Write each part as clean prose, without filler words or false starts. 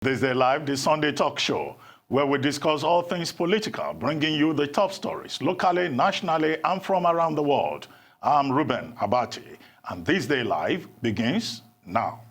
This is Live, the Sunday talk show, where we discuss all things political, bringing you the top stories, locally, nationally, and from around the world. I'm Ruben Abati, and This Day Live begins now.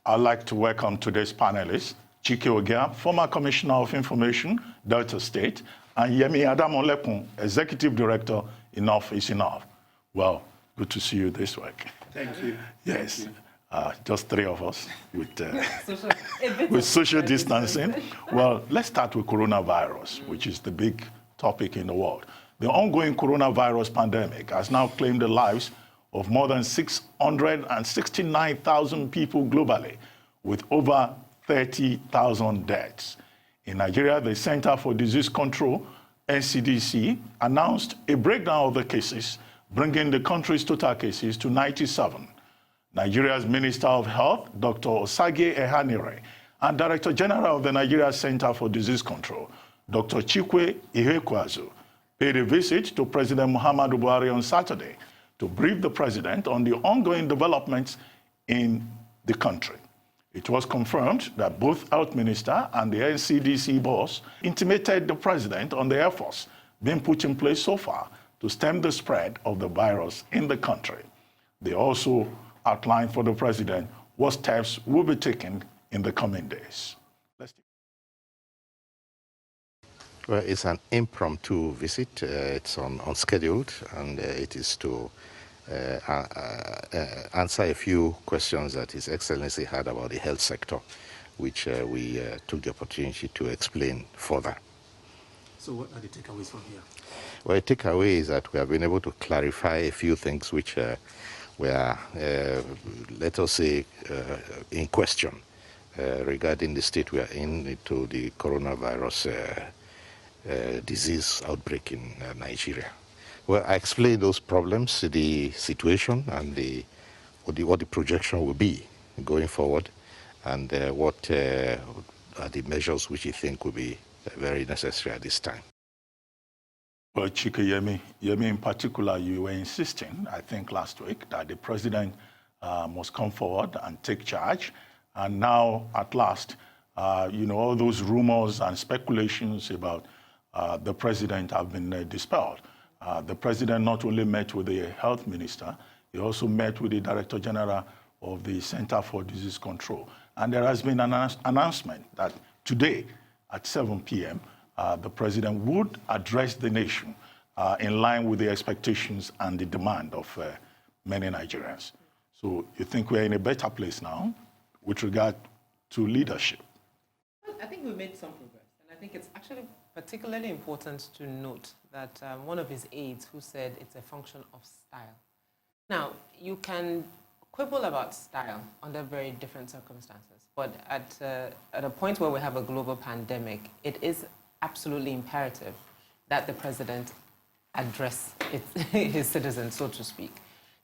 I'd like to welcome today's panelists, Chikwe Ihekweazu, former Commissioner of Information, Delta State, and Yemi Adamolepun, Executive Director, Enough is Enough. Well, good to see you this week. Thank you. Yes, Thank you. Just three of us with social distancing. Well, let's start with coronavirus, which is the big topic in the world. The ongoing coronavirus pandemic has now claimed the lives of more than 669,000 people globally, with over 30,000 deaths. In Nigeria, the Center for Disease Control, NCDC, announced a breakdown of the cases, bringing the country's total cases to 97. Nigeria's Minister of Health, Dr. Osagie Ehanire, and Director General of the Nigeria Center for Disease Control, Dr. Chikwe Ihekweazu, paid a visit to President Muhammadu Buhari on Saturday to brief the president on the ongoing developments in the country. It was confirmed that both Health Minister and the NCDC boss intimated the president on the efforts being put in place so far to stem the spread of the virus in the country. They also outlined for the president what steps will be taken in the coming days. Well, it's an impromptu visit. It's unscheduled, and it is to answer a few questions that His Excellency had about the health sector, which we took the opportunity to explain further. So what are the takeaways from here? Well, the takeaway is that we have been able to clarify a few things which were, let us say, in question regarding the state we are in to the coronavirus disease outbreak in Nigeria. Well, I explained those problems, the situation, and what the projection will be going forward, and what are the measures which you think will be very necessary at this time. Well, Chikwe, Yemi in particular, you were insisting, I think last week, that the president must come forward and take charge. And now, at last, all those rumors and speculations about the president have been dispelled. The president not only met with the health minister, he also met with the director general of the Center for Disease Control. And there has been an announcement that today at 7 p.m., the president would address the nation in line with the expectations and the demand of many Nigerians. So you think we're in a better place now with regard to leadership? Well, I think we made some progress. And I think it's actually particularly important to note that one of his aides who said it's a function of style. Now, you can quibble about style under very different circumstances, but at a point where we have a global pandemic, it is absolutely imperative that the president address his citizens, so to speak.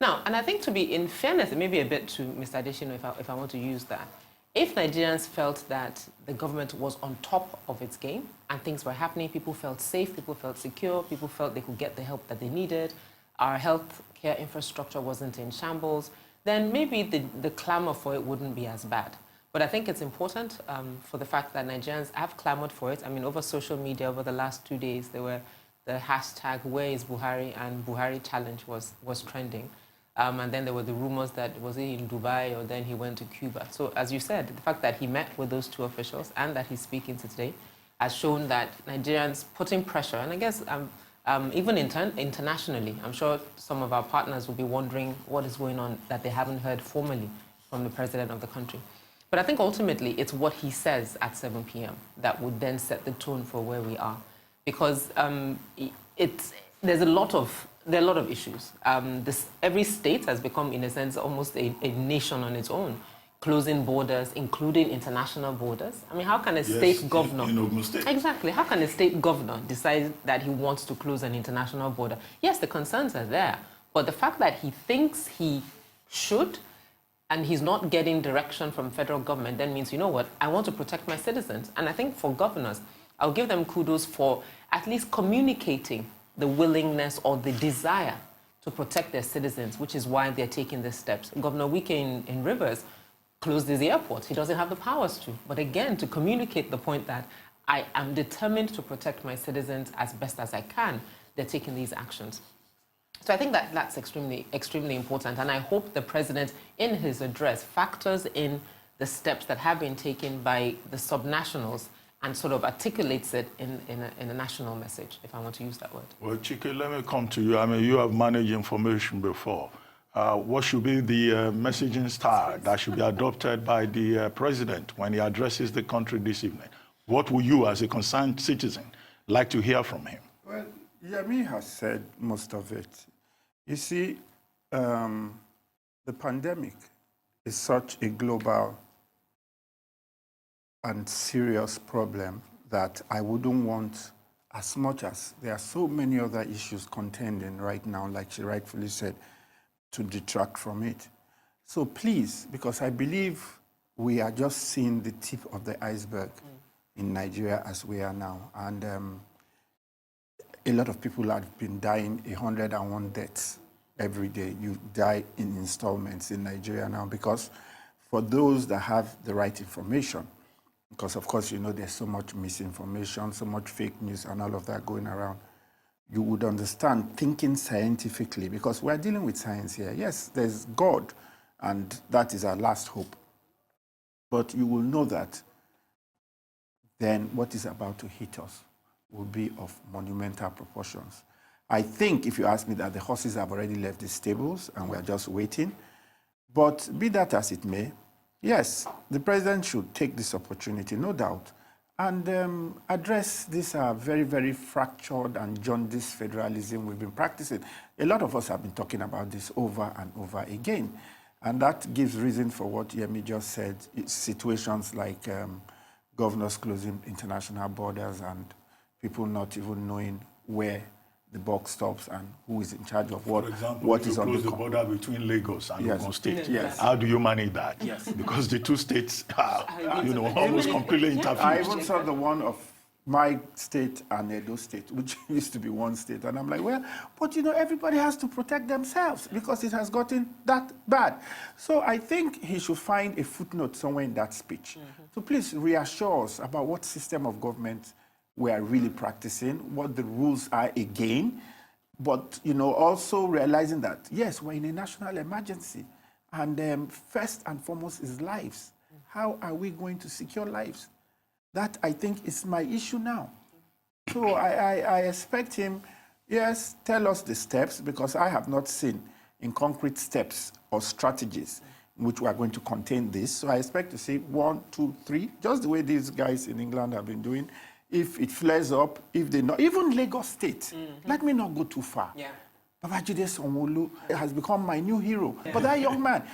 Now, and I think to be in fairness, maybe a bit to Mr. Adesina, if I want to use that, if Nigerians felt that the government was on top of its game and things were happening, people felt safe, people felt secure, people felt they could get the help that they needed, our health care infrastructure wasn't in shambles, then maybe the clamor for it wouldn't be as bad. But I think it's important for the fact that Nigerians have clamored for it. I mean, over social media, over the last 2 days, there were the hashtag "Where is Buhari?" and Buhari challenge was trending. And then there were the rumors that was he in Dubai or then he went to Cuba. So as you said, the fact that he met with those two officials and that he's speaking to today has shown that Nigerians putting pressure, and I guess even internationally, I'm sure some of our partners will be wondering what is going on that they haven't heard formally from the president of the country. But I think ultimately it's what he says at 7 p.m. that would then set the tone for where we are. Because there are a lot of issues. Every state has become, in a sense, almost a nation on its own. closing borders, including international borders. I mean, how can a state governor... in Ogun State. Exactly. How can a state governor decide that he wants to close an international border? Yes, the concerns are there, but the fact that he thinks he should and he's not getting direction from federal government then means, you know what, I want to protect my citizens. And I think for governors, I'll give them kudos for at least communicating the willingness or the desire to protect their citizens, which is why they're taking these steps. Governor Wike in Rivers closed his airport. He doesn't have the powers to. But again, to communicate the point that I am determined to protect my citizens as best as I can, they're taking these actions. So I think that that's extremely, extremely important. And I hope the president, in his address, factors in the steps that have been taken by the subnationals and sort of articulates it in a national message, if I want to use that word. Well, Chike, let me come to you. I mean, you have managed information before. What should be the messaging style that should be adopted by the president when he addresses the country this evening? What will you, as a concerned citizen, like to hear from him? Well, Yemi has said most of it. You see, the pandemic is such a global and serious problem that I wouldn't want, as much as there are so many other issues contending right now, like she rightfully said, to detract from it. So please, because I believe we are just seeing the tip of the iceberg in Nigeria as we are now. And a lot of people have been dying 101 deaths every day. You die in installments in Nigeria now because for those that have the right information, because of course, you know, there's so much misinformation, so much fake news and all of that going around, you would understand thinking scientifically, because we're dealing with science here. Yes, there's God, and that is our last hope. But you will know that then what is about to hit us will be of monumental proportions. I think, if you ask me, that the horses have already left the stables and we're just waiting. But be that as it may, yes, the president should take this opportunity, no doubt, and address this very, very fractured and jaundiced federalism we've been practicing. A lot of us have been talking about this over and over again. And that gives reason for what Yemi just said, situations like governors closing international borders and people not even knowing where the buck stops and who is in charge of what. For example, what if is you on close the border between Lagos and Yes. Ogun State, Yes. how do you manage that? Yes. Because the two states are, you know, almost completely I interfused. even saw the one of my state and Edo State, which used to be one state. And I'm like, well, but you know, everybody has to protect themselves because it has gotten that bad. So I think he should find a footnote somewhere in that speech. So please reassure us about what system of government we are really practicing, what the rules are again, but you know, also realizing that, yes, we're in a national emergency. And first and foremost is lives. How are we going to secure lives? That, I think, is my issue now. So I expect him, yes, tell us the steps, because I have not seen in concrete steps or strategies in which we are going to contain this. So I expect to see 1, 2, 3, just the way these guys in England have been doing. If it flares up, if they not, even Lagos State, let me not go too far. Yeah. Babajide Sanwo-Olu has become my new hero. But that young man,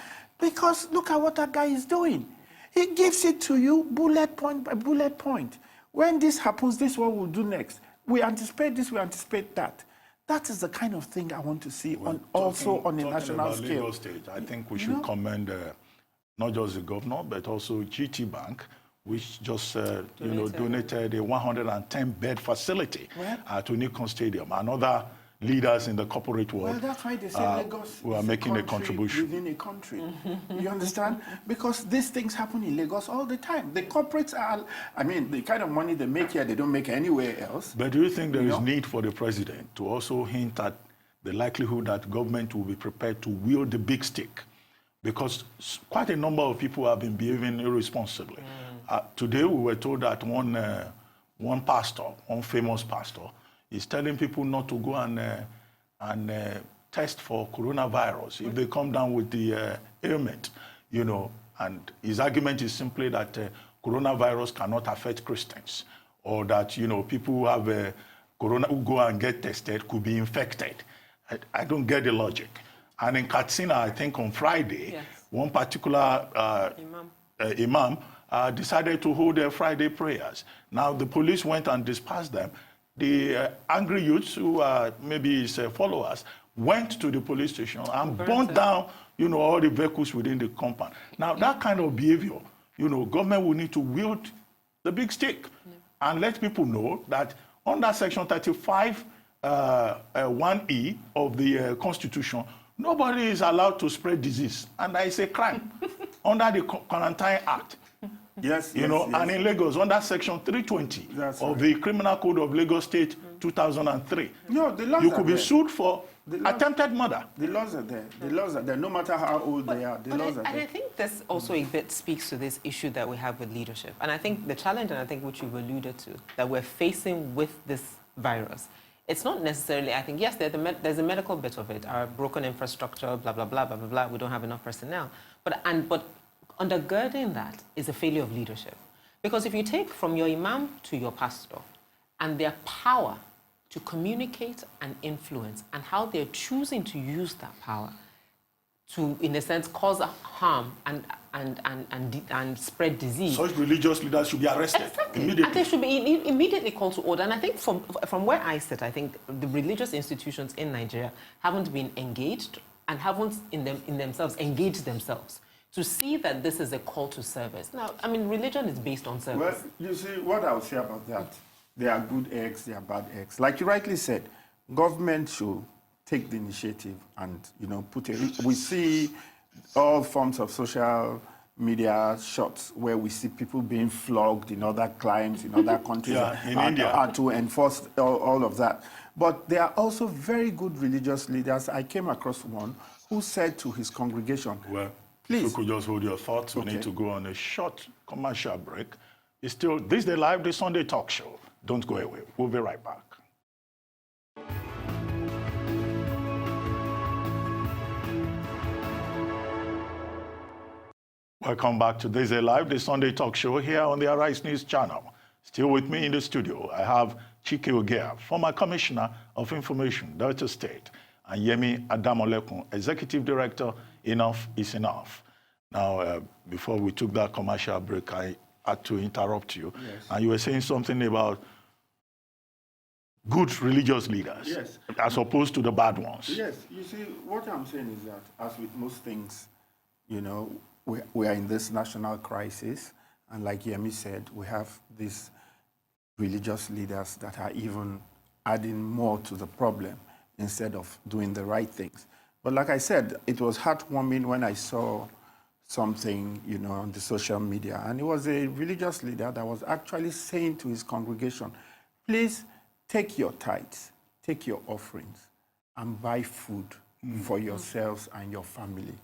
because look at what that guy is doing. He gives it to you bullet point by bullet point. When this happens, this is what we'll do next. We anticipate this, we anticipate that. That is the kind of thing I want to see also on a national scale. Lagos State, I think we should commend not just the governor, but also GT Bank, which just donated a 110-bed facility to Nikon Stadium. And other leaders in the corporate world. Well, that's why they say Lagos we are making a contribution within a country. You understand? Because these things happen in Lagos all the time. The corporates are, I mean, the kind of money they make here, they don't make anywhere else. But do you think there is need for the president to also hint at the likelihood that government will be prepared to wield the big stick? Because quite a number of people have been behaving irresponsibly. Today we were told that one pastor, one famous pastor, is telling people not to go and test for coronavirus if they come down with the ailment, you know. And his argument is simply that coronavirus cannot affect Christians, or that, you know, people who have corona who go and get tested could be infected. I don't get the logic. And in Katsina, I think on Friday, one particular imam decided to hold their Friday prayers. Now the police went and dispersed them. The angry youths who are maybe his followers went to the police station and burnt down, all the vehicles within the compound. Now that kind of behavior, government will need to wield the big stick and let people know that under Section 35, 1E of the Constitution, nobody is allowed to spread disease, and that is a crime under the Quarantine Act. Yes, and in Lagos, under Section 320 of the Criminal Code of Lagos State 2003, no, the laws you could be sued for attempted murder. The laws are there. The laws are there, no matter how old they are. The laws are there. And I think this also a bit speaks to this issue that we have with leadership. And I think the challenge, and I think which you've alluded to, that we're facing with this virus, it's not necessarily, I think, yes, there's a medical bit of it, our broken infrastructure, blah, blah, blah, blah, blah, blah, we don't have enough personnel. But undergirding that is a failure of leadership. Because if you take from your imam to your pastor and their power to communicate and influence and how they're choosing to use that power to, in a sense, cause harm and spread disease. Such religious leaders should be arrested immediately. And they should be immediately called to order. And I think from where I sit, I think the religious institutions in Nigeria haven't been engaged and haven't in themselves engaged themselves to see that this is a call to service. Now, I mean, religion is based on service. Well, you see, what I would say about that, there are good eggs, there are bad eggs. Like you rightly said, government should take the initiative and, put it. We see all forms of social media shots where we see people being flogged in other climes, in other countries, in India. To enforce all of that. But there are also very good religious leaders. I came across one who said to his congregation, well, please. You could just hold your thoughts. We Okay. need to go on a short commercial break. It's still This Day Live, the Sunday talk show. Don't go away. We'll be right back. Welcome back to This Day Live, the Sunday talk show here on the Arise News channel. Still with me in the studio, I have Chikwe Ihekweazu, former Commissioner of Information, Delta State, and Yemi Adamolekun, Executive Director, Enough is Enough. Now, before we took that commercial break, I had to interrupt you. Yes. And you were saying something about good religious leaders, Yes. as opposed to the bad ones. Yes, you see, what I'm saying is that, as with most things, we are in this national crisis, and like Yemi said, we have these religious leaders that are even adding more to the problem instead of doing the right things. But like I said, it was heartwarming when I saw something, on the social media, and it was a religious leader that was actually saying to his congregation, please take your tithes, take your offerings, and buy food for yourselves and your family.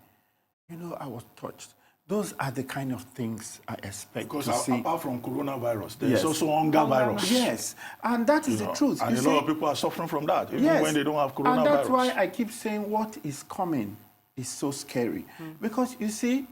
I was touched. Those are the kind of things I expect Because to see. apart from coronavirus, there's Yes. also hunger virus. Yes, and that is the truth. And You a see, lot of people are suffering from that, even when they don't have coronavirus. and that's why I keep saying what is coming is so scary. Because you see,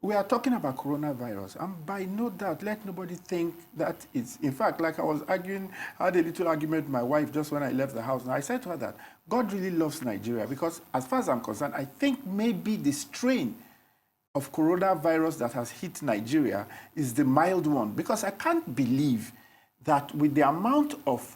we are talking about coronavirus, and by no doubt, let nobody think that it's, in fact, like I was arguing, I had a little argument with my wife just when I left the house, and I said to her that God really loves Nigeria, because as far as I'm concerned, I think maybe the strain of coronavirus that has hit Nigeria is the mild one, because I can't believe that with the amount of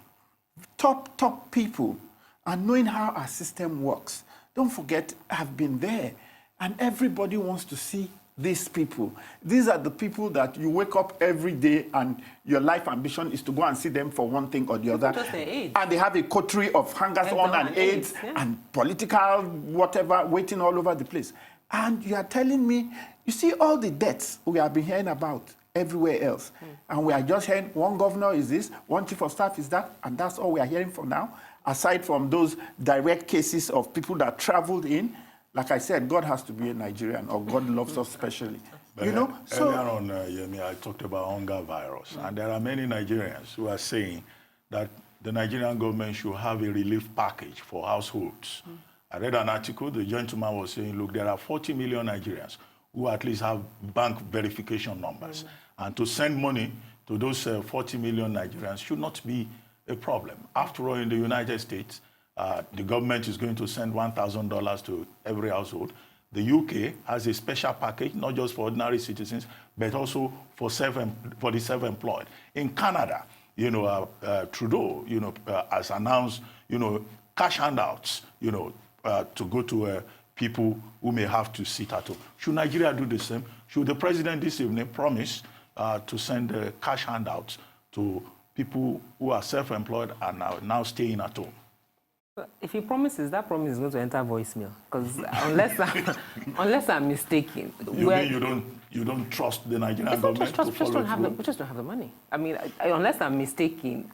top people and knowing how our system works, don't forget, I've been there, and everybody wants to see these people. These are the people that you wake up every day and your life ambition is to go and see them for one thing or the other. Just their AIDS. And they have a coterie of hangers-on and AIDS and political whatever waiting all over the place. And you are telling me, you see all the deaths we have been hearing about everywhere else. And we are just hearing one governor is this, one chief of staff is that, and that's all we are hearing for now, aside from those direct cases of people that traveled in. Like I said, God has to be a Nigerian, or God loves us specially. But Earlier on, Yemi, I talked about hunger virus, and there are many Nigerians who are saying that the Nigerian government should have a relief package for households. I read an article, the gentleman was saying, look, there are 40 million Nigerians who at least have bank verification numbers. And to send money to those 40 million Nigerians should not be a problem. After all, in the United States, the government is going to send $1,000 to every household. The UK has a special package, not just for ordinary citizens, but also for the self-employed. In Canada, Trudeau, has announced, cash handouts, to go to people who may have to sit at home. Should Nigeria do the same? Should the president this evening promise to send cash handouts to people who are self-employed and are now staying at home? If he promises, that promise is going to enter voicemail. Because unless I'm mistaken, you don't trust the Nigerian government? We just don't have the money. I mean, unless I'm mistaken,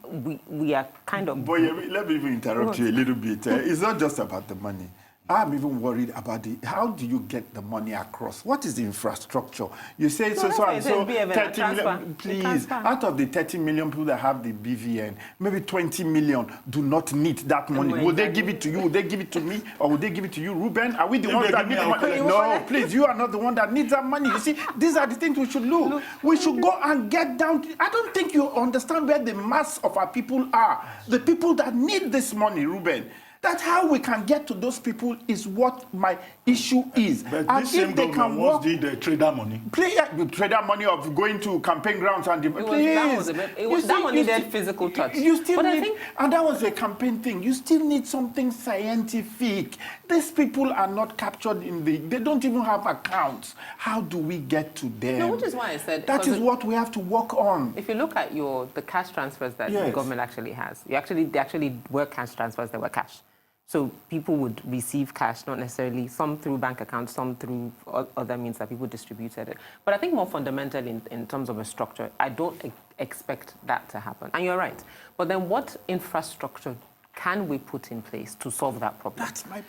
we are kind of. Boy, let me even interrupt you a little bit. It's not just about the money. I'm even worried about how do you get the money across? What is the infrastructure? You say so 30 million. Please, out of the 30 million people that have the BVN, maybe 20 million do not need that money. Will they give it to you? Will they give it to me? Or will they give it to you, Ruben? Are we the ones that need the money? No, please, you are not the one that needs that money. You see, these are the things we should look. We should go and get down. I don't think you understand where the mass of our people are. The people that need this money, Ruben. That's how we can get to those people is what my issue is. But and this same government wants the trader money. The trader money of going to campaign grounds and that one needed physical touch. You still need, and that was a campaign thing. You still need something scientific. These people are not captured they don't even have accounts. How do we get to them? No, which is why I said that is what we have to work on. If you look at the cash transfers that the government actually has, they actually were cash transfers that were cash. So people would receive cash, not necessarily, some through bank accounts, some through other means that people distributed it. But I think more fundamentally in terms of a structure, I don't expect that to happen. And you're right. But then what infrastructure can we put in place to solve that problem?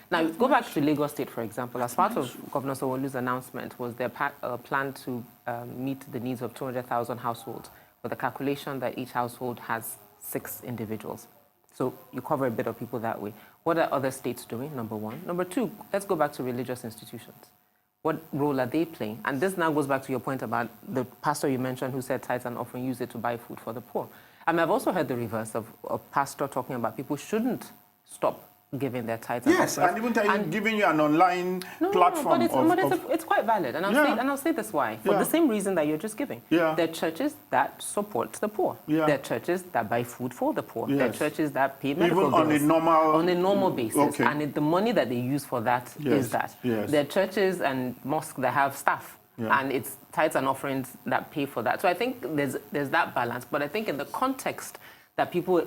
Now, go back to Lagos State, for example. As part of Governor Sanwo-Olu's announcement was their plan to meet the needs of 200,000 households with a calculation that each household has 6 individuals. So you cover a bit of people that way. What are other states doing, number one? Number two, let's go back to religious institutions. What role are they playing? And this now goes back to your point about the pastor you mentioned who said tithes and offering use it to buy food for the poor. I've also heard the reverse of a pastor talking about people shouldn't stop giving their tithes. Yes, and even giving you an online platform. It's quite valid. And I'll say this why. For the same reason that you're just giving. There are churches that support the poor. There are churches that buy food for the poor. There are churches that pay medical bills. On a normal basis. Okay. And the money that they use for that is that. There are churches and mosques that have staff. And it's tithes and offerings that pay for that. So I think there's that balance. But I think in the context that people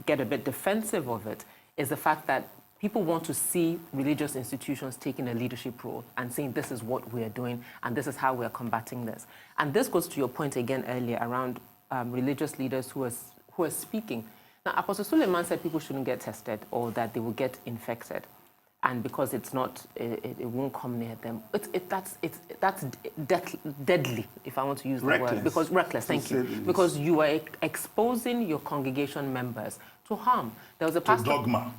get a bit defensive of it, is the fact that people want to see religious institutions taking a leadership role and saying this is what we're doing and this is how we're combating this. And this goes to your point again earlier around religious leaders who are speaking. Now, Apostle Suleiman said people shouldn't get tested or that they will get infected. And because it won't come near them. That's deadly, if I want to use the word. Because reckless, thank you. Because you are exposing your congregation members to harm. There was a pastor. To dogma.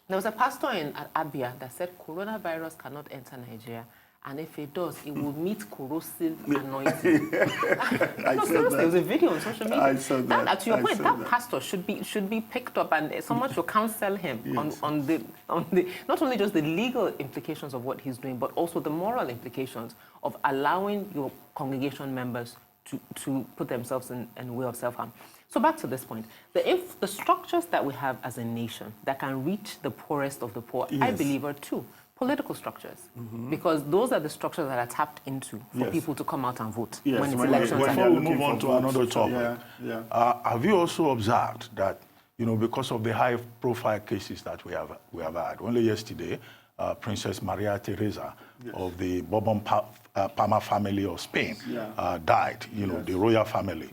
There was a pastor in Abia that said coronavirus cannot enter Nigeria. And if it does, it will meet corrosive anointing. There was a video on social media. I saw that. To your point, that pastor should be picked up and someone should counsel him on the not only just the legal implications of what he's doing, but also the moral implications of allowing your congregation members to put themselves in a way of self-harm. So back to this point, the structures that we have as a nation that can reach the poorest of the poor, I believe are 2. Political structures, because those are the structures that are tapped into for people to come out and vote when it's elections. Before we move on to another topic, have you also observed that, because of the high-profile cases that we have had, only yesterday, Princess Maria Theresa of the Bourbon Parma family of Spain died, the royal family.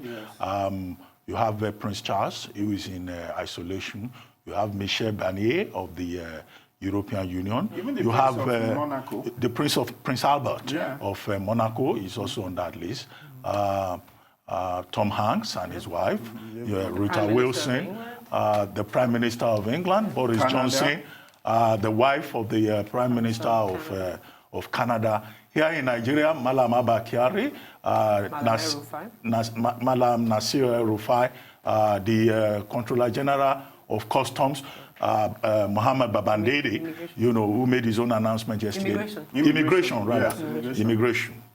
You have Prince Charles, who is in isolation. You have Michel Barnier of the European Union. Even the you Prince have of Monaco. The Prince Albert of Monaco is also on that list. Tom Hanks and his wife, Rita Wilson, the Prime Minister of England, Boris Johnson, the wife of the Prime Minister of Canada. Here in Nigeria, Malam Abba Kyari, Malam Nasir Rufai, the Controller General of Customs, Muhammad Babandede, who made his own announcement yesterday. Immigration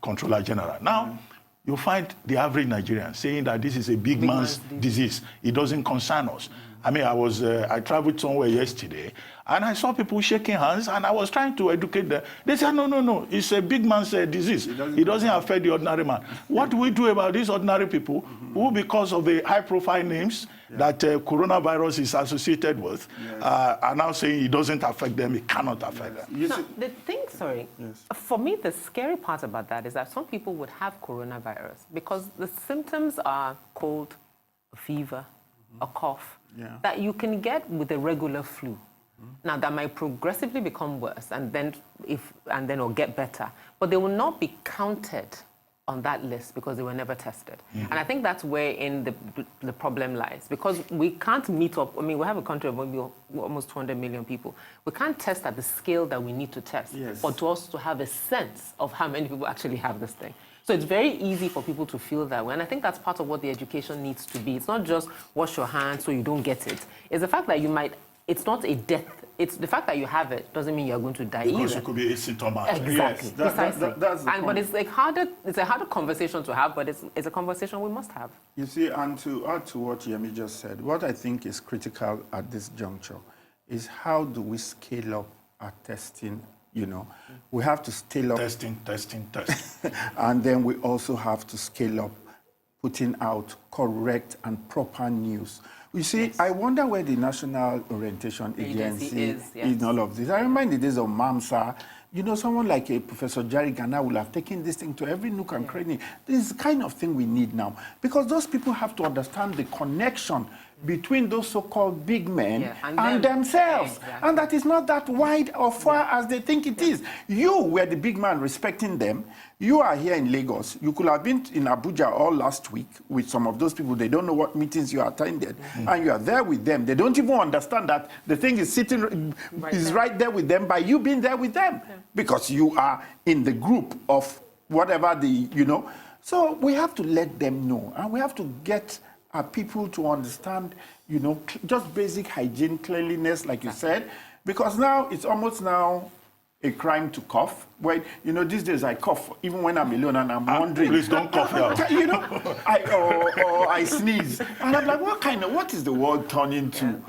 Controller General. Now, you find the average Nigerian saying that this is a big man's disease. It doesn't concern us. I mean, I traveled somewhere yesterday, and I saw people shaking hands, and I was trying to educate them. They said, no, it's a big man's disease. It doesn't affect the ordinary man. What do we do about these ordinary people who, because of the high-profile names that coronavirus is associated with, are now saying it doesn't affect them, it cannot affect them? Now, the thing, for me, the scary part about that is that some people would have coronavirus because the symptoms are cold, a fever, a cough, that you can get with a regular flu. Now, that might progressively become worse and then or get better, but they will not be counted on that list because they were never tested. And I think that's where the problem lies, because we can't meet up. I mean, we have a country of almost 200 million people. We can't test at the scale that we need to test, but to also have a sense of how many people actually have this thing. So it's very easy for people to feel that way. And I think that's part of what the education needs to be. It's not just wash your hands so you don't get it. It's the fact that it's not a death. It's the fact that you have it doesn't mean you're going to die because either. you could be asymptomatic. Exactly. Precisely. That's but it's a harder conversation to have, but it's a conversation we must have. You see, and to add to what Yemi just said, what I think is critical at this juncture is how do we scale up our testing? We have to scale up. Testing. And then we also have to scale up putting out correct and proper news. You see, I wonder where the National Orientation Agency is in all of this. I remember the days of MAMSA. Someone like a Professor Jerry Ghana will have taken this thing to every nook and cranny. This is the kind of thing we need now. Because those people have to understand the connection between those so-called big men and themselves. Exactly. And that is not that wide or far as they think it is. You were the big man respecting them. You are here in Lagos. You could have been in Abuja all last week with some of those people. They don't know what meetings you attended. And you are there with them. They don't even understand that the thing is right there with them by you being there with them. Because you are in the group of whatever So we have to let them know. And we have to get our people to understand, just basic hygiene, cleanliness, like you said. Because now, it's almost now a crime to cough. Well, these days I cough even when I'm alone and I'm wondering. Please don't cough now. Or I sneeze. And I'm like, what is the world turning to?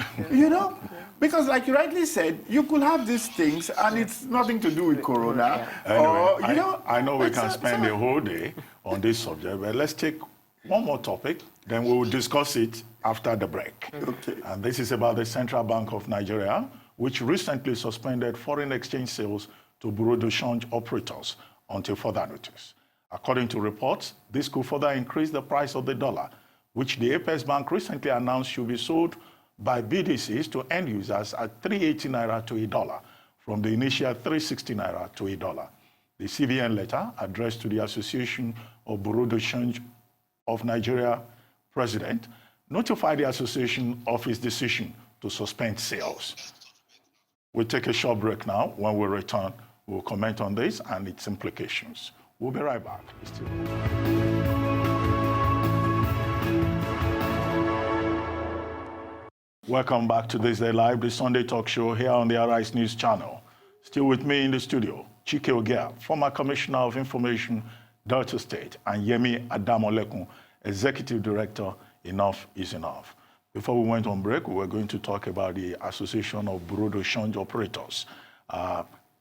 Because like you rightly said, you could have these things and it's nothing to do with corona. Anyway, I know we can spend the whole day on this subject, but let's take one more topic, then we will discuss it after the break. Okay. And this is about the Central Bank of Nigeria, which recently suspended foreign exchange sales to bureau de change operators until further notice. According to reports, this could further increase the price of the dollar, which the Apex Bank recently announced should be sold by BDCs to end users at 380 naira to $1 from the initial 360 naira to $1. The CBN letter addressed to the Association of Bureau de Change of Nigeria president notified the association of his decision to suspend sales. We'll take a short break now. When we return, we'll comment on this and its implications. We'll be right back. Welcome back to This Day Live, the Sunday talk show here on the Arise News channel. Still with me in the studio, Chikwe Ihekweazu, former Commissioner of Information, Delta State, and Yemi Adamolekun, Executive Director, Enough is Enough. Before we went on break, we were going to talk about the Association of Bureau de Change Operators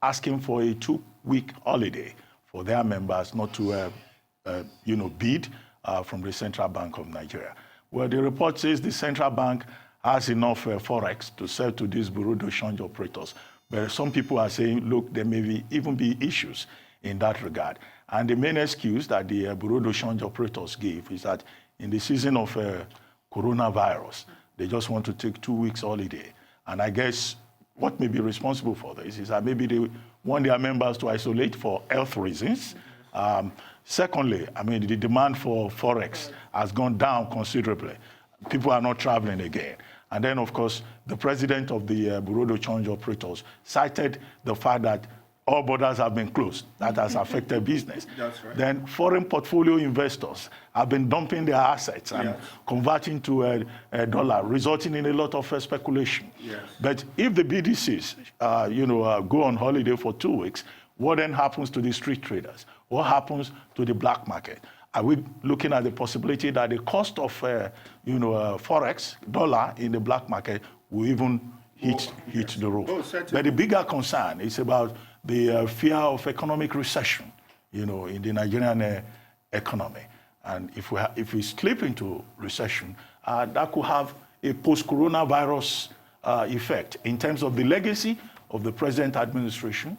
asking for a 2-week holiday for their members not to bid from the Central Bank of Nigeria. Well, the report says the Central Bank has enough forex to sell to these Bureau de Change operators. But some people are saying, look, there may even be issues in that regard. And the main excuse that the Bureau de Change operators gave is that in the season of coronavirus, they just want to take 2 weeks holiday. And I guess what may be responsible for this is that maybe they want their members to isolate for health reasons. Secondly, I mean, the demand for forex has gone down considerably. People are not traveling again. And then, of course, the president of the Bureau de Change operators cited the fact that all borders have been closed. That has affected business. That's right. Then foreign portfolio investors have been dumping their assets and converting to a dollar, resulting in a lot of speculation. Yes. But if the BDCs, go on holiday for 2 weeks, what then happens to the street traders? What happens to the black market? Are we looking at the possibility that the cost of, forex, dollar in the black market will even hit the roof? But the bigger concern is about the fear of economic recession, in the Nigerian economy. And if we slip into recession, that could have a post-coronavirus effect in terms of the legacy of the present administration,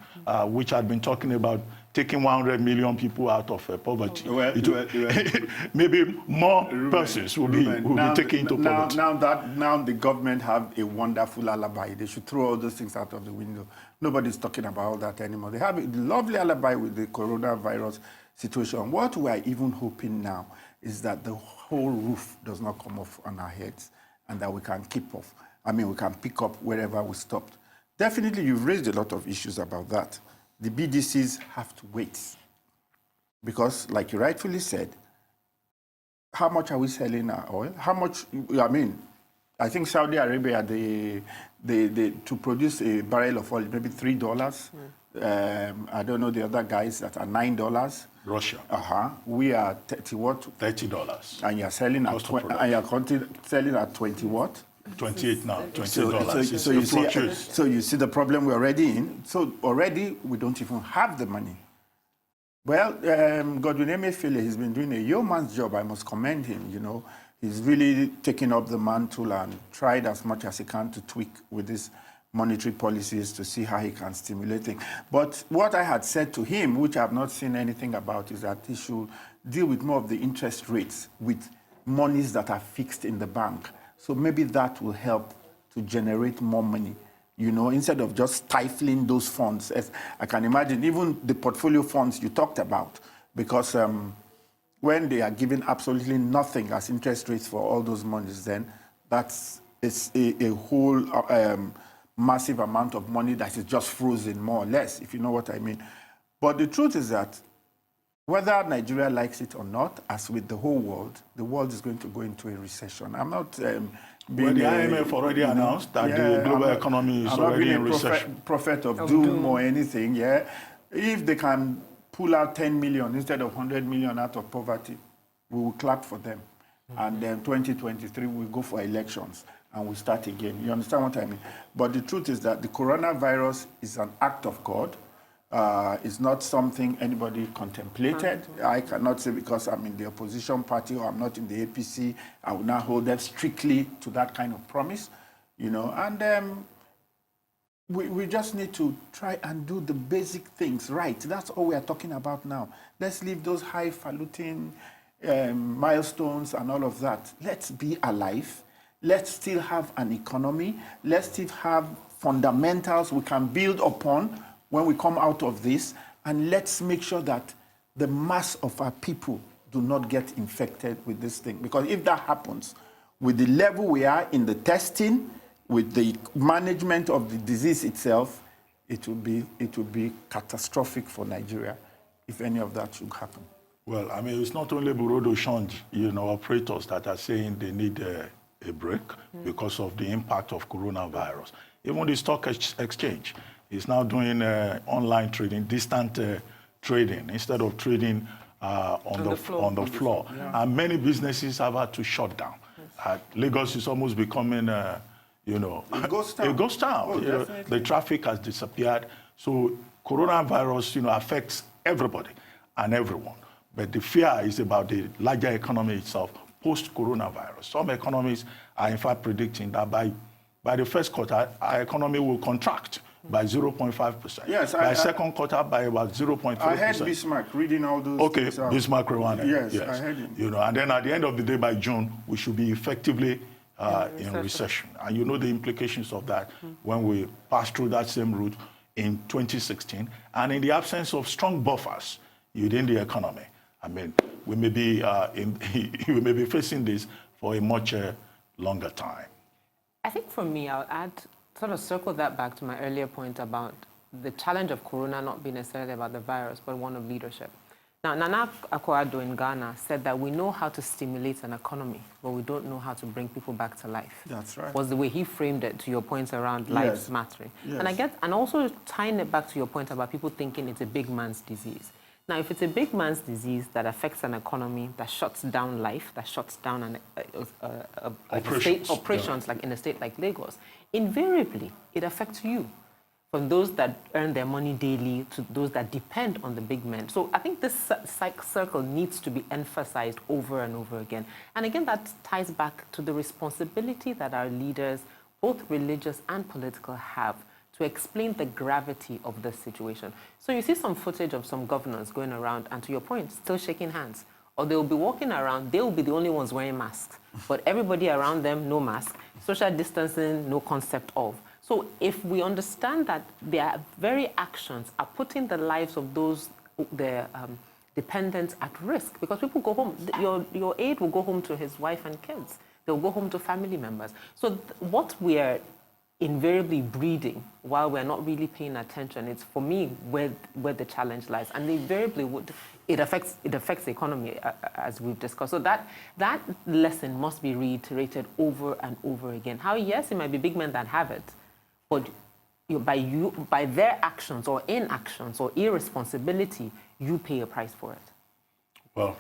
which had been talking about taking 100 million people out of poverty. Maybe more persons will be taken into poverty. Now the government have a wonderful alibi. They should throw all those things out of the window. Nobody's talking about all that anymore. They have a lovely alibi with the coronavirus situation. What we are even hoping now is that the whole roof does not come off on our heads and that we can we can pick up wherever we stopped. Definitely, you've raised a lot of issues about that. The BDCs have to wait because, like you rightfully said, how much are we selling our oil? How much, I think Saudi Arabia, to produce a barrel of oil, maybe $3. I don't know the other guys that are $9. Russia. We are 30 what? $30. And you're selling at selling at 20 what? 28 now, $20. So you see the problem we're already in. So already we don't even have the money. Well, Godwin Emefiele, he's been doing a yeoman's job. I must commend him. He's really taken up the mantle and tried as much as he can to tweak with these monetary policies to see how he can stimulate things. But what I had said to him, which I have not seen anything about, is that he should deal with more of the interest rates with monies that are fixed in the bank. So maybe that will help to generate more money, instead of just stifling those funds. As I can imagine, even the portfolio funds you talked about, because when they are giving absolutely nothing as interest rates for all those monies, then that's a whole massive amount of money that is just frozen, more or less, if you know what I mean. But the truth is that whether Nigeria likes it or not, as with the world is going to go into a recession. I'm not the IMF already announced that the global economy is already in recession. Prophet of doom or anything, If they can pull out 10 million instead of 100 million out of poverty, we will clap for them. And then 2023, we'll go for elections and we'll start again. You understand what I mean? But the truth is that the coronavirus is an act of God. It's not something anybody contemplated. I cannot say because I'm in the opposition party or I'm not in the APC, I will not hold them strictly to that kind of promise, And we just need to try and do the basic things right. That's all we are talking about now. Let's leave those highfalutin milestones and all of that. Let's be alive. Let's still have an economy. Let's still have fundamentals we can build upon when we come out of this, and let's make sure that the mass of our people do not get infected with this thing. Because if that happens, with the level we are in the testing, with the management of the disease itself, it will be catastrophic for Nigeria if any of that should happen. Well, it's not only Bureau de Change, operators that are saying they need a break because of the impact of coronavirus. Even the stock exchange is now doing online trading, distant trading, instead of trading on the floor. Yeah. And many businesses have had to shut down. Lagos is almost becoming, a ghost town. The traffic has disappeared. So coronavirus, affects everybody and everyone. But the fear is about the larger economy itself, post-coronavirus. Some economies are in fact predicting that by the first quarter, our economy will contract by 0.5%. Yes, by second quarter, by about 0.3%. I heard Bismarck reading all those things out. Bismarck Rwanda. Yes, I heard him. And then at the end of the day, by June, we should be effectively in recession. And the implications of that when we pass through that same route in 2016. And in the absence of strong buffers within the economy, we may be we may be facing this for a much longer time. I think for me, I'll sort of circle that back to my earlier point about the challenge of corona not being necessarily about the virus, but one of leadership. Now, Nana Akure in Ghana said that we know how to stimulate an economy, but we don't know how to bring people back to life. That's right. Was the way he framed it, to your point around lives mattering. Yes. And also tying it back to your point about people thinking it's a big man's disease. Now, if it's a big man's disease that affects an economy, that shuts down life, that shuts down operations like in a state like Lagos, invariably, it affects you. From those that earn their money daily to those that depend on the big men. So I think this circle needs to be emphasized over and over again. And again, that ties back to the responsibility that our leaders, both religious and political, have to explain the gravity of this situation. So you see some footage of some governors going around, and to your point, still shaking hands. Or they'll be walking around, they'll be the only ones wearing masks. But everybody around them, no mask. Social distancing, no concept of. So if we understand that their very actions are putting the lives of those dependents at risk, because people go home, your aide will go home to his wife and kids. They'll go home to family members. So what we are invariably breeding while we're not really paying attention, it's for me where the challenge lies. And invariably it affects the economy, as we've discussed. So that lesson must be reiterated over and over again. How, yes, it might be big men that have it, but by their actions or inactions or irresponsibility, you pay a price for it. Well,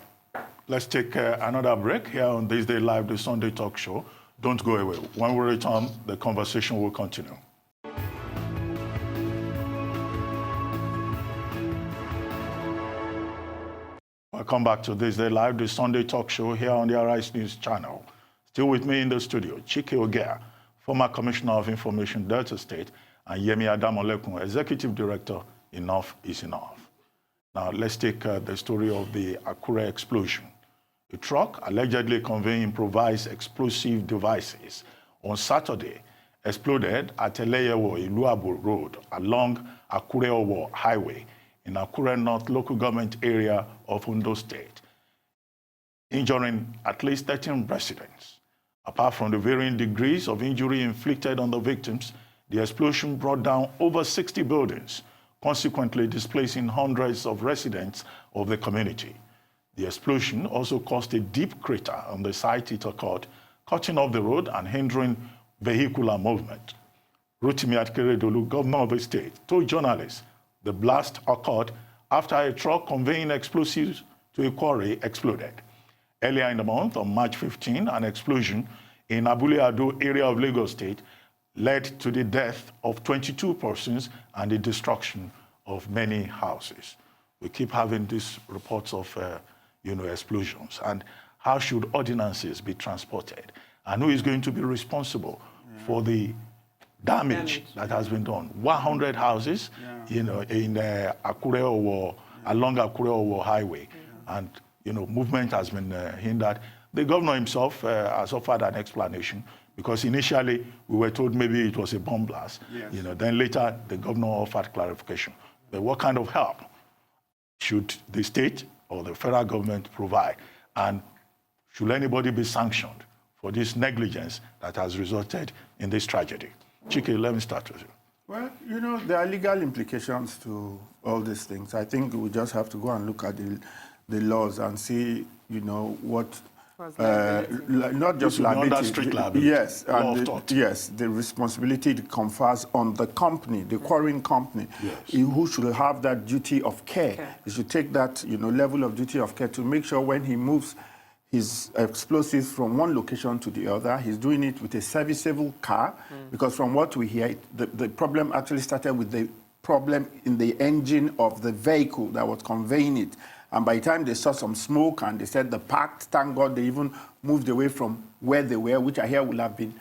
let's take another break here on This Day Live, the Sunday talk show. Don't go away. When we return, the conversation will continue. Welcome back to This Day Live, the Sunday talk show here on the Arise News channel. Still with me in the studio, Chikwe Ihekweazu, former Commissioner of Information, Delta State, and Yemi Adamolekun, Executive Director, Enough is Enough. Now, let's take the story of the Akure explosion. A truck allegedly conveying improvised explosive devices on Saturday exploded at Eleyewo Iluabo Road along Akure Highway in Akure North local government area of Ondo State, injuring at least 13 residents. Apart from the varying degrees of injury inflicted on the victims, the explosion brought down over 60 buildings, consequently displacing hundreds of residents of the community. The explosion also caused a deep crater on the site it occurred, cutting off the road and hindering vehicular movement. Rotimi Akeredolu, governor of the state, told journalists the blast occurred after a truck conveying explosives to a quarry exploded. Earlier in the month, on March 15, an explosion in Abule Ado area of Lagos State led to the death of 22 persons and the destruction of many houses. We keep having these reports of explosions. And how should ordinances be transported? And who is going to be responsible for the damage that has been done? 100 houses, in Akure along Akure Highway. And movement has been hindered. The governor himself has offered an explanation because initially we were told maybe it was a bomb blast. Yes. Then later the governor offered clarification. But what kind of help should the state or the federal government provide? And should anybody be sanctioned for this negligence that has resulted in this tragedy? Chike, let me start with you. Well, there are legal implications to all these things. I think we just have to go and look at the laws and see, what, not just liability. Under strict liability. Yes, and the responsibility it confers on the company, the quarrying company, who should have that duty of care. Okay. He should take that, level of duty of care to make sure when he moves his explosives from one location to the other, he's doing it with a serviceable car, because from what we hear, the problem actually started with the problem in the engine of the vehicle that was conveying it. And by the time they saw some smoke and they said the packed, thank God they even moved away from where they were, which I hear would have been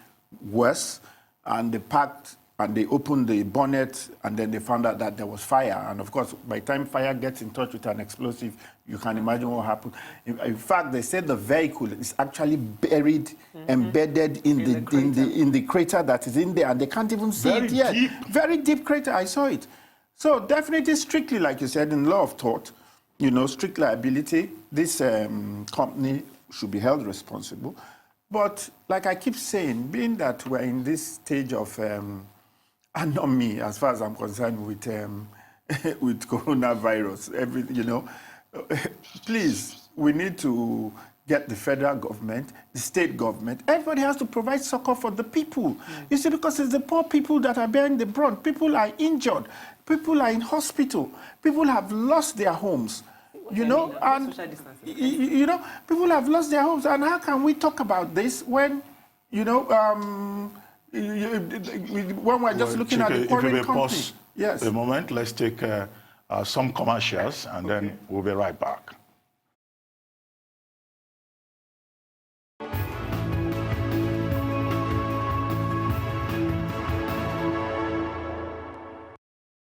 worse. And they packed and they opened the bonnet and then they found out that there was fire. And of course, by the time fire gets in touch with an explosive, you can imagine what happened. In fact, they said the vehicle is actually buried, embedded in the crater that is in there, and they can't even see it yet. Very deep crater, I saw it. So definitely, strictly, like you said, in law of tort, strict liability, this company should be held responsible. But like I keep saying, being that we're in this stage of and not me, as far as I'm concerned with with coronavirus. Please, we need to get the federal government, the state government. Everybody has to provide succor for the people. You see, because it's the poor people that are bearing the brunt. People are injured. People are in hospital. People have lost their homes. And people have lost their homes. And how can we talk about this when, when we're just looking at the foreign company? Yes. A moment, let's take some commercials, and then we'll be right back.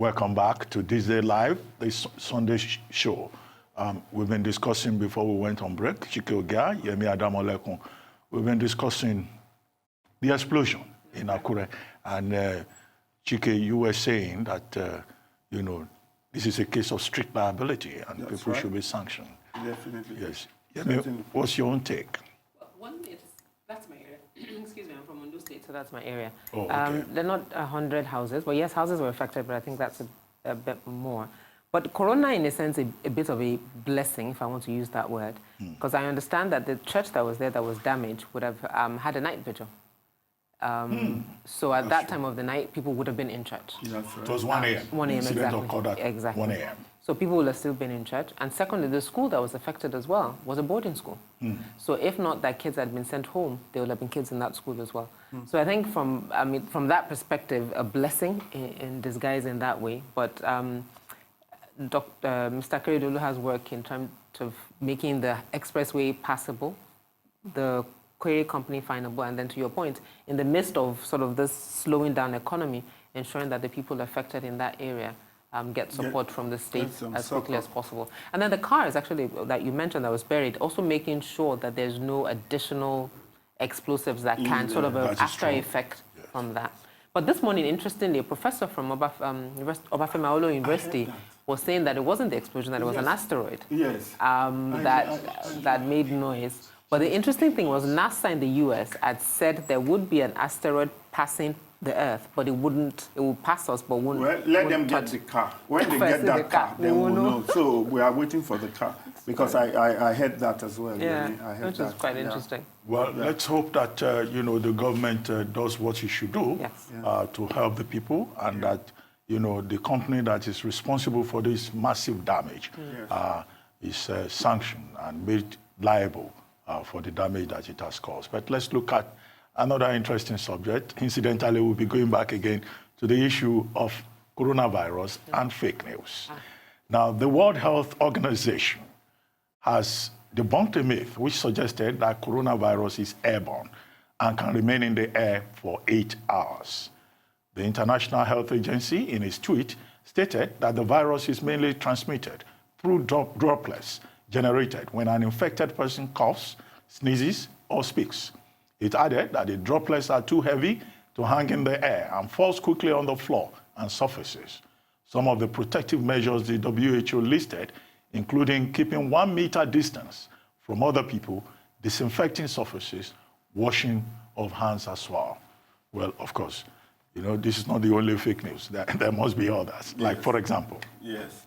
Welcome back to This Day Live, this Sunday show. We've been discussing before we went on break, Chikwe Ihekweazu. We've been discussing the explosion in Akure. And Chike, you were saying that, this is a case of strict liability and That's people right. should be sanctioned. Definitely. Yes. What's your own take? One, that's my area. Excuse me, I'm from Ondo State, so that's my area. Oh, okay. They're not 100 houses, but yes, houses were affected, but I think that's a bit more. But Corona, in a sense, a bit of a blessing, if I want to use that word, because I understand that the church that was there that was damaged would have had a night vigil. So at that time of the night, people would have been in church. That's right. It was 1 a.m. 1 a.m. Incident occurred at Exactly. 1 a.m. So people will have still been in church. And secondly, the school that was affected as well was a boarding school. So if not that kids had been sent home, there would have been kids in that school as well. So I think from that perspective, a blessing in disguise in that way. But Mr. Akure has worked in terms of making the expressway passable, the quarry company findable, and then to your point, in the midst of sort of this slowing down economy, ensuring that the people affected in that area get support from the state as quickly as possible. And then the cars, actually, that you mentioned that was buried, also making sure that there's no additional explosives that can sort of an after effect from that. But this morning, interestingly, a professor from Obafemi Awolowo University was saying that it wasn't the explosion, that it was an asteroid that made noise. But the interesting thing was NASA in the US had said there would be an asteroid passing the Earth, but it would pass us, but wouldn't. Well, let them get the car. When they get that car, then we'll know. So we are waiting for the car, because I heard that as well. Yeah, I heard which is quite interesting. Well, let's hope that, the government does what it should do to help the people, and that, the company that is responsible for this massive damage is sanctioned and made liable for the damage that it has caused. But let's look at another interesting subject. Incidentally, we'll be going back again to the issue of coronavirus and fake news. Now, the World Health Organization has debunked a myth which suggested that coronavirus is airborne and can remain in the air for 8 hours. The International Health Agency, in its tweet, stated that the virus is mainly transmitted through droplets generated when an infected person coughs, sneezes, or speaks. It added that the droplets are too heavy to hang in the air and falls quickly on the floor and surfaces. Some of the protective measures the WHO listed, including keeping 1 meter distance from other people, disinfecting surfaces, washing of hands as well. Well, of course, this is not the only fake news. There must be others. Like, for example,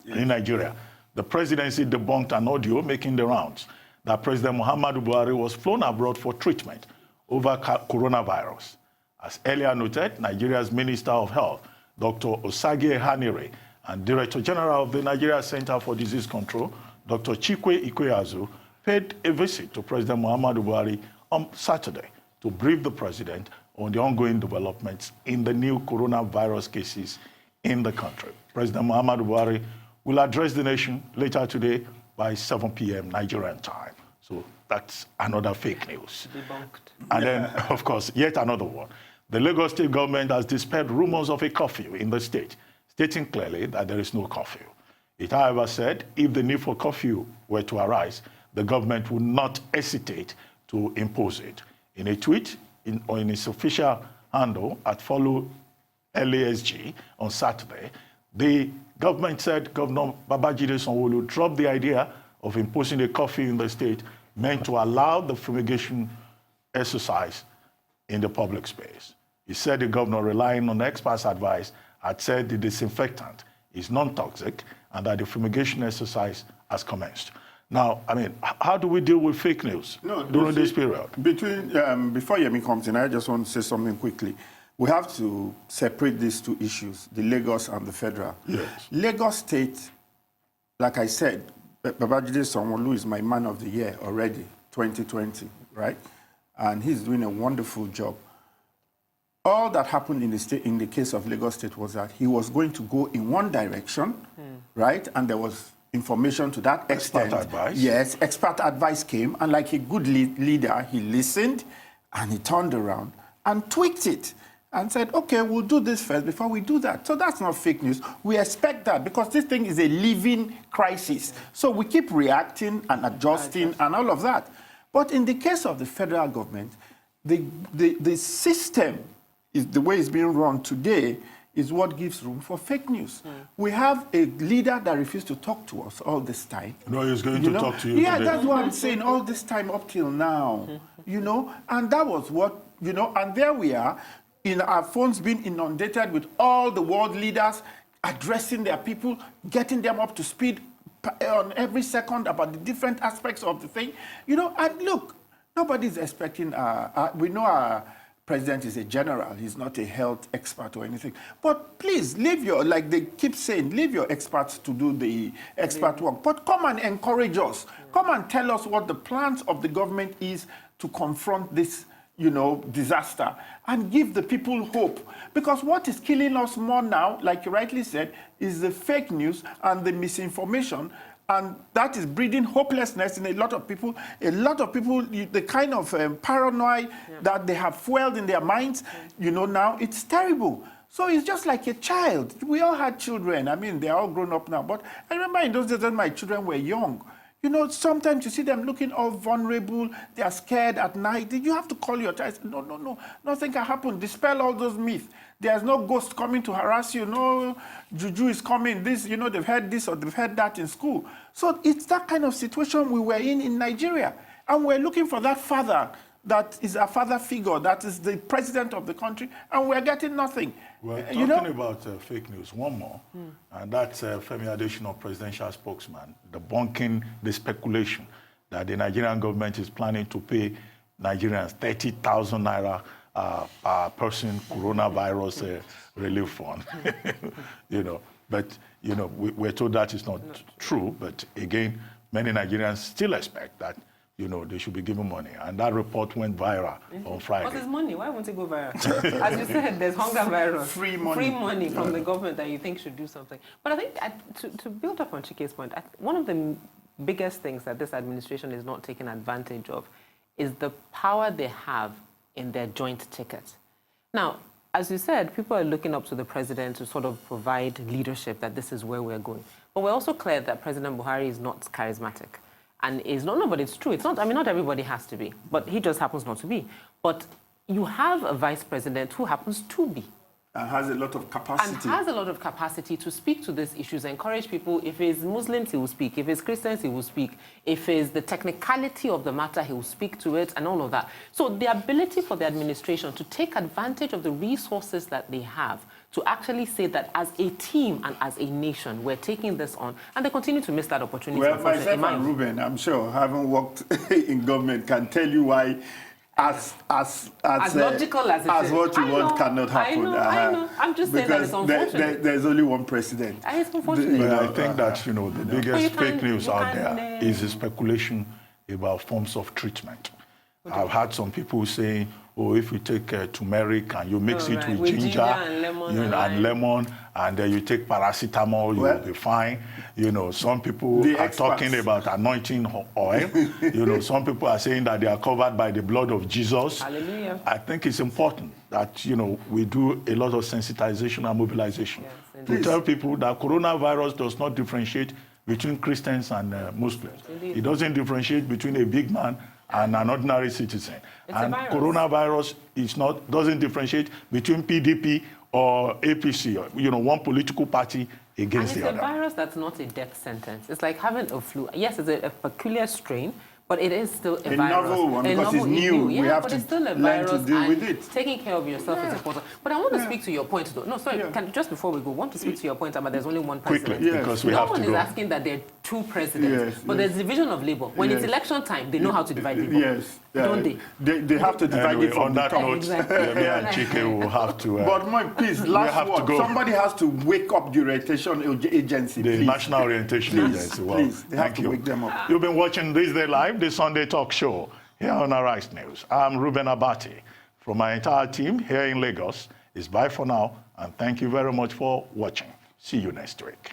in Nigeria, the presidency debunked an audio making the rounds that President Muhammadu Buhari was flown abroad for treatment over coronavirus. As earlier noted, Nigeria's Minister of Health, Dr. Osagie Ehanire, and Director General of the Nigeria Center for Disease Control, Dr. Chikwe Ihekweazu, paid a visit to President Muhammadu Buhari on Saturday to brief the president on the ongoing developments in the new coronavirus cases in the country. President Muhammadu Buhari will address the nation later today by 7 p.m. Nigerian time. So that's another fake news. Debunked. And then, of course, yet another one. The Lagos state government has dispelled rumors of a curfew in the state, stating clearly that there is no curfew. It, however, said if the need for curfew were to arise, the government would not hesitate to impose it. In a tweet or in its official handle at Follow LASG on Saturday, the government said Governor Babajide Sanwo-Olu dropped the idea of imposing a curfew in the state meant to allow the fumigation exercise in the public space. He said the governor, relying on experts' advice, had said the disinfectant is non-toxic and that the fumigation exercise has commenced. Now, I mean, how do we deal with fake news during this period? Before Yemi comes in, I just want to say something quickly. We have to separate these two issues, the Lagos and the federal. Yes. Lagos State, like I said, Babajide Sanwo-Olu is my man of the year already, 2020, right? And he's doing a wonderful job. All that happened in the case of Lagos State was that he was going to go in one direction, right? And there was information to that extent. Expert advice? Yes, expert advice came, and like a good leader, he listened, and he turned around and tweaked it and said, okay, we'll do this first before we do that. So that's not fake news. We expect that because this thing is a living crisis. So we keep reacting and adjusting and all of that. But in the case of the federal government, the system, is the way it's being run today, is what gives room for fake news. We have a leader that refused to talk to us all this time. No, he's going to talk to you Yeah, today. that's what I'm saying, all this time up till now, and that was what, and there we are, in our phones being inundated with all the world leaders addressing their people, getting them up to speed on every second about the different aspects of the thing, and look, nobody's expecting, we know our president is a general, he's not a health expert or anything. But please, leave like they keep saying, leave your experts to do the expert work. But come and encourage us. Come and tell us what the plans of the government is to confront this, disaster, and give the people hope. Because what is killing us more now, like you rightly said, is the fake news and the misinformation. And that is breeding hopelessness in a lot of people. A lot of people, the kind of paranoia that they have fueled in their minds, now it's terrible. So it's just like a child. We all had children. I mean, they're all grown up now. But I remember in those days when my children were young, sometimes you see them looking all vulnerable. They are scared at night. You have to call your child. No, nothing can happen. Dispel all those myths. There's no ghost coming to harass you. No juju is coming. They've heard this or they've heard that in school. So it's that kind of situation we were in Nigeria. And we're looking for that father that is a father figure, that is the president of the country, and we're getting nothing. We're talking about fake news. One more, and that's Femi Adesina, presidential spokesman, debunking the speculation that the Nigerian government is planning to pay Nigerians 30,000 naira per person coronavirus relief fund. But we're told that is not true. But again, many Nigerians still expect that they should be given money. And that report went viral on Friday. What is money? Why won't it go viral? As you said, there's hunger virus. Free money. Free money from the government that you think should do something. But I think to build up on Chike's point, one of the biggest things that this administration is not taking advantage of is the power they have in their joint ticket. Now, as you said, people are looking up to the president to sort of provide leadership that this is where we're going. But we're also clear that President Buhari is not charismatic. And but it's true. It's not, not everybody has to be, but he just happens not to be. But you have a vice president who happens to be. And has a lot of capacity. And has a lot of capacity to speak to these issues, encourage people. If it's Muslims, he will speak. If it's Christians, he will speak. If it's the technicality of the matter, he will speak to it and all of that. So the ability for the administration to take advantage of the resources that they have to actually say that as a team and as a nation, we're taking this on, and they continue to miss that opportunity. Well, myself and Ruben, I'm sure, having worked in government, can tell you why as logical as what you want cannot happen. I know. I'm just saying that it's unfortunate. There's only one president. It's unfortunate. But I think that the biggest fake news out there is the speculation about forms of treatment. I've had some people saying, if you take turmeric and you mix it with ginger and lemon, and then you take paracetamol, you'll be fine. Some people are talking about anointing oil. Some people are saying that they are covered by the blood of Jesus. Hallelujah. I think it's important that, we do a lot of sensitization and mobilization to tell people that coronavirus does not differentiate between Christians and Muslims. It doesn't differentiate between a big man and an ordinary citizen. And coronavirus doesn't differentiate between PDP or APC, one political party against the other. It's a virus that's not a death sentence. It's like having a flu. Yes, it's a peculiar strain, But it is still a A virus. novel one, because it's new. Yeah, We have but to it's still a learn virus, to deal and with it. taking care of yourself is important. But I want to speak to your point, though. No, sorry, just before we go, I want to speak to your point about there's only one president. Quickly, because we no have one to is go. asking that there are two presidents, but there's division of labor. When it's election time, they know how to divide labor. Yes. Don't they? They have to divide Anyway, it from on the that top. note, Exactly. Yemi and Chike will have to. But my please, have last to word. go. Somebody has to wake up the orientation agency. the please. National Orientation Please, Agency. Well, please. They have thank to you. wake them up. You've been watching This Day Live, the Sunday talk show here on Arise News. I'm Ruben Abati. From my entire team here in Lagos, it's bye for now, and thank you very much for watching. See you next week.